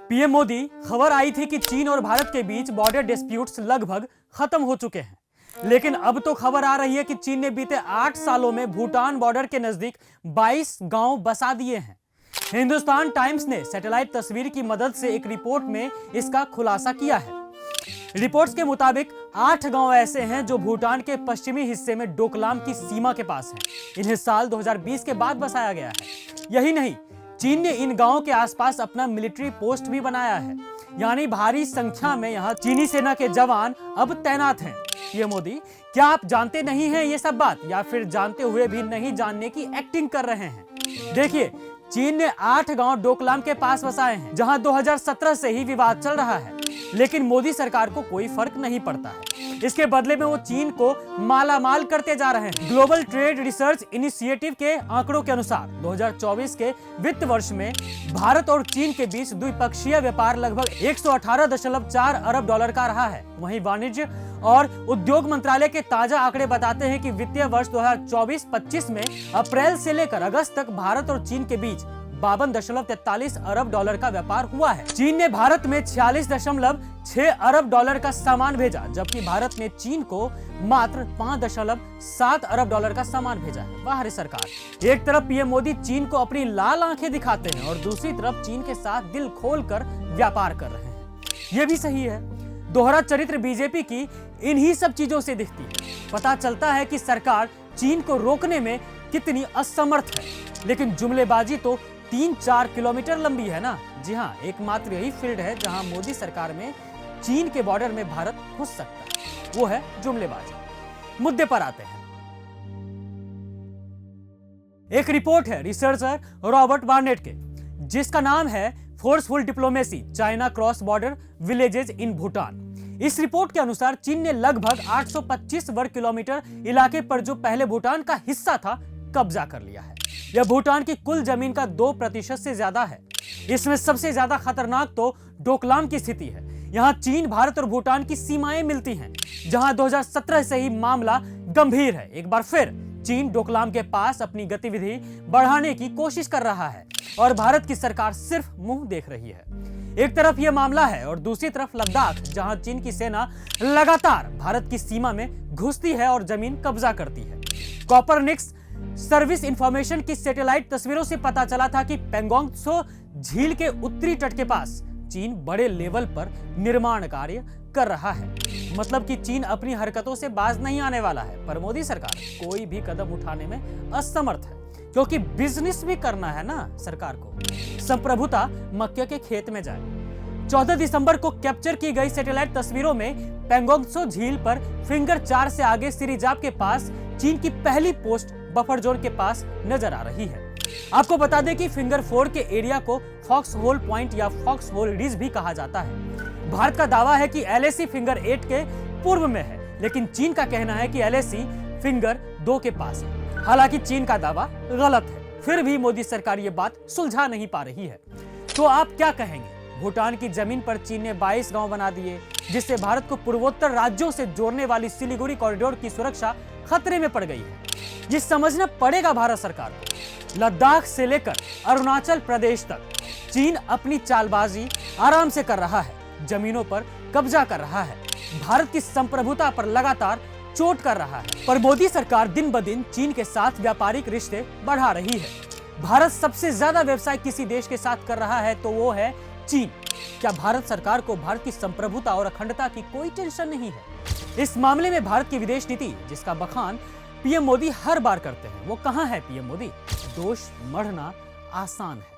PM Modi, खबर आई थी कि चीन और भारत के बीच बॉर्डर डिस्प्यूट्स लगभग खत्म हो चुके हैं, लेकिन अब तो खबर आ रही है कि चीन ने बीते 8 सालों में भूटान बॉर्डर के नजदीक 22 गांव बसा दिए हैं। हिंदुस्तान टाइम्स ने सैटेलाइट तस्वीर की मदद से एक रिपोर्ट में इसका खुलासा किया है। रिपोर्ट्स के मुताबिक 8 गांव ऐसे हैं जो भूटान के पश्चिमी हिस्से में डोकलाम की सीमा के पास हैं। इन्हें साल 2020 के बाद बसाया गया है। यही नहीं, चीन ने इन गांवों के आसपास अपना मिलिट्री पोस्ट भी बनाया है, यानी भारी संख्या में यहां चीनी सेना के जवान अब तैनात हैं। ये मोदी, क्या आप जानते नहीं हैं ये सब बात, या फिर जानते हुए भी नहीं जानने की एक्टिंग कर रहे हैं? देखिए, चीन ने 8 गांव डोकलाम के पास बसाए हैं, जहां 2017 से ही विवाद चल रहा है, लेकिन मोदी सरकार को कोई फर्क नहीं पड़ता है। इसके बदले में वो चीन को मालामाल करते जा रहे हैं। ग्लोबल ट्रेड रिसर्च इनिशिएटिव के आंकड़ों के अनुसार 2024 के वित्त वर्ष में भारत और चीन के बीच द्विपक्षीय व्यापार लगभग 118.4 अरब डॉलर का रहा है। वहीं वाणिज्य और उद्योग मंत्रालय के ताजा आंकड़े बताते हैं कि वित्तीय वर्ष 2024-25 में अप्रैल से लेकर अगस्त तक भारत और चीन के बीच 52.43 अरब डॉलर का व्यापार हुआ है। चीन ने भारत में 46.6 अरब डॉलर का सामान भेजा, जबकि भारत ने चीन को मात्र 5.7 अरब डॉलर का सामान भेजा है। वाह रे सरकार! एक तरफ पीएम मोदी चीन को अपनी लाल आंखें दिखाते हैं और दूसरी तरफ चीन के साथ दिल खोलकर व्यापार कर रहे हैं। यह भी सही है। दोहरा चरित्र बीजेपी की इन्हीं सब चीजों से दिखती है। पता चलता है कि सरकार चीन को रोकने में कितनी असमर्थ है। लेकिन जुमलेबाजी तो 3-4 किलोमीटर लंबी है ना। जी हाँ, एकमात्र यही फील्ड है जहां मोदी सरकार में चीन के बॉर्डर में भारत घुस सकता है, वो है जुमलेबाजी। मुद्दे पर आते हैं। एक रिपोर्ट है रिसर्चर रॉबर्ट बार्नेट के, जिसका नाम है forceful diplomacy China cross border villages in Bhutan. इस रिपोर्ट के अनुसार चीन ने लगभग 825 वर्ग किलोमीटर इलाके पर, जो पहले भूटान का हिस्सा था, कब्जा कर लिया है। यह भूटान की कुल जमीन का 2% से ज्यादा है। इसमें सबसे ज्यादा खतरनाक तो डोकलाम की स्थिति है। यहाँ चीन, भारत और भूटान की सीमाएं मिलती हैं, जहां 2017 से ही मामला गंभीर है। एक बार फिर चीन डोकलाम के पास अपनी गतिविधि बढ़ाने की कोशिश कर रहा है और भारत की सरकार सिर्फ मुंह देख रही है। एक तरफ यह मामला है और दूसरी तरफ लद्दाख, जहां चीन की सेना लगातार भारत की सीमा में घुसती है और जमीन कब्जा करती है। कॉपरनिकस सर्विस इंफॉर्मेशन की सैटेलाइट तस्वीरों से पता चला था कि पेंगोंग त्सो झील के उत्तरी तट के पास चीन बड़े लेवल पर निर्माण कार्य कर रहा है। मतलब कि चीन अपनी हरकतों से बाज नहीं आने वाला है, पर मोदी सरकार कोई भी कदम उठाने में असमर्थ है, क्योंकि बिजनेस भी करना है ना सरकार को। संप्रभुता मक्के के खेत में जाए। 14 दिसंबर को कैप्चर की गई सैटेलाइट तस्वीरों में पेंगोंग त्सो झील पर फिंगर 4 से आगे सिरिजाप के पास चीन की पहली पोस्ट बफर जोन के पास नजर आ रही है। आपको बता दें कि फिंगर 4 के एरिया को फॉक्स होल पॉइंट या फॉक्स होल रिज भी कहा जाता है। भारत का दावा है कि LAC फिंगर 8 के पूर्व में है, लेकिन चीन का कहना है कि LAC फिंगर 2 के पास है। हालांकि चीन का दावा गलत है, फिर भी मोदी सरकार ये बात सुलझा नहीं पा रही है। तो आप क्या कहेंगे? भूटान की जमीन पर चीन ने 22 गांव बना दिए, जिससे भारत को पूर्वोत्तर राज्यों से जोड़ने वाली सिलीगुड़ी कॉरिडोर की सुरक्षा खतरे में पड़ गई है। ये समझना पड़ेगा भारत सरकार को। लद्दाख से लेकर अरुणाचल प्रदेश तक चीन अपनी चालबाजी आराम से कर रहा है, जमीनों पर कब्जा कर रहा है, भारत की संप्रभुता पर लगातार चोट कर रहा है। पर मोदी सरकार दिन ब दिन चीन के साथ व्यापारिक रिश्ते बढ़ा रही है। भारत सबसे ज्यादा व्यवसाय किसी देश के साथ कर रहा है तो वो है चीन। क्या भारत सरकार को भारत की संप्रभुता और अखंडता की कोई टेंशन नहीं है? इस मामले में भारत की विदेश नीति, जिसका बखान पीएम मोदी हर बार करते हैं, वो कहां है पीएम मोदी? दोष मढ़ना आसान है।